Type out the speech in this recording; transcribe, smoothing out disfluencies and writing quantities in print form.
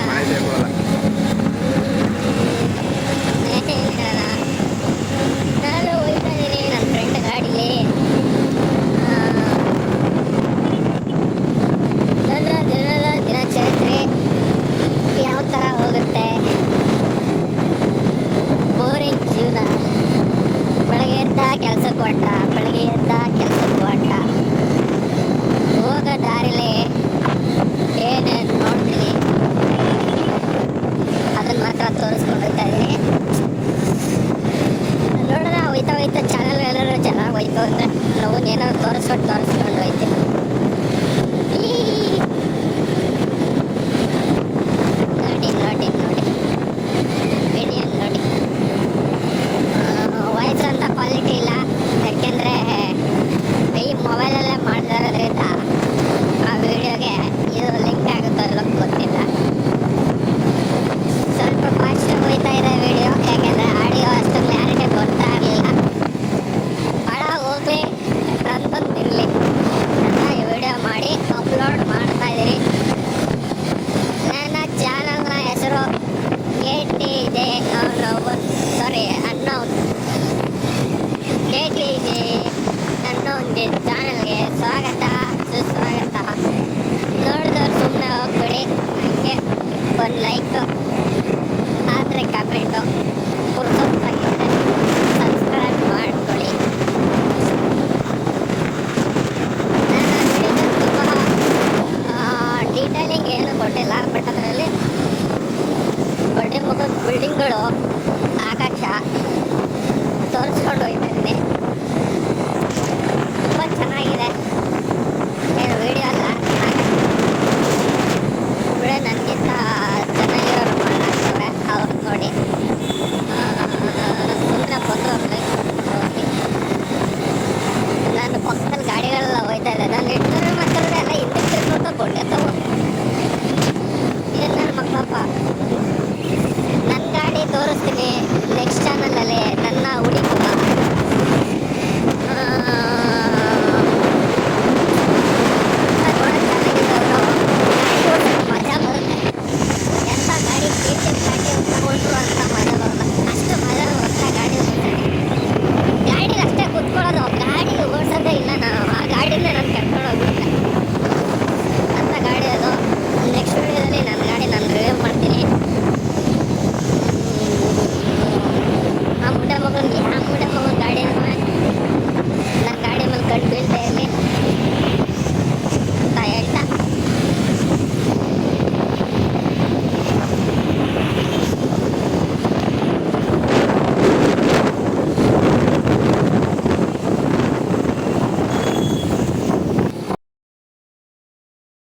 ಮಾಹಿತಿ ಕೊಡಲ್ಲ. ನಾನು ಹೋಗ್ತಾ ಇದ್ದೀನಿ ನನ್ನ ಫ್ರೆಂಡ್ ಗಾಡೀಲಿ. ನನ್ನ ದಿನಚರಿತ್ರೆ ಯಾವ ಥರ ಹೋಗುತ್ತೆ, ಬೋರಿಂಗ್ ಜೀವನ. ಬೆಳಗ್ಗೆ ಎದ್ದ ಕೆಲಸಕ್ಕೆ ಹೊರಟ ಹೋಗೋ ದಾರಿಲಿ ಏನೇನು ನೋಡ್ತೀನಿ ಅದನ್ನ ಮಾತ್ರ ತೋರಿಸ್ಕೊಂಡು ಹೋಗ್ತಾ ಇದ್ದೀನಿ. ನೋಡೋಣ, ಹೋಯ್ತಾ ಚಾನಲ್ ಎಲ್ಲರೂ ಚೆನ್ನಾಗಿ ಹೋಯ್ತು ಅಂದರೆ ನಾವು ಏನಾದ್ರು ತೋರಿಸ್ಕೊಂಡು ಹೋಯ್ತೀವಿ. ನೋಡಿ ವಿಡಿಯೋ ನೋಡಿ. ವಾಯ್ಸ್ ಅಂತ ಕ್ವಾಲಿಟಿ ಇಲ್ಲ, ಯಾಕೆಂದರೆ ಈ ಮೊಬೈಲಲ್ಲೇ ಮಾಡಿರೋದ್ರಿಂದ ಆ ವಿಡಿಯೋಗೆ ಇದು ಲಿಂಕ್ ಆಗುತ್ತೋ ಇಲ್ಲೋ ಗೊತ್ತಿಲ್ಲ. ಸ್ವಲ್ಪ ಫಾಸ್ಟ್ ಹೋಗ್ತಾ ಇದೆ ವಿಡಿಯೋ, ಯಾಕೆಂದರೆ ಆಡಿಯೋ ಅಷ್ಟು ಕ್ಲಾರಿಟಿ ಬರ್ತಾ ಇರಲಿಲ್ಲ. ಹೋಗ್ಲಿ ಅಂತಂದಿರಲಿ ಅಂತ ಈ ವಿಡಿಯೋ ಮಾಡಿ ಅಪ್ಲೋಡ್ ಮಾಡ್ತಾ ಇದ್ದೀನಿ. ನನ್ನ ಚಾನಲ್ನ ಹೆಸರು KTJ ಅನ್ನೋ ಚಾನಲ್ಗೆ ಸ್ವಾಗತ ಸುಸ್ವಾಗತ. ನೋಡಿದವ್ರು ಸುಮ್ಮನೆ ಹೋಗ್ಬಿಡಿ, ಹಂಗೆ ಒಂದು ಲೈಕು ಆದರೆ ಕಮೆಂಟು ಪುರ್ಸೊತ್ತಾಗಿದೆ ಸಬ್ಸ್ಕ್ರೈಬ್ ಮಾಡ್ಕೊಳ್ಳಿ. ನಾನು ತುಂಬ ಡೀಟೇಲಿಂಗ್ ಏನು ಕೊಟ್ಟಿಲ್ಲ, ಬಟ್ ಅದರಲ್ಲಿ ದೊಡ್ಡ ಮುಖದ ಬಿಲ್ಡಿಂಗ್ಗಳು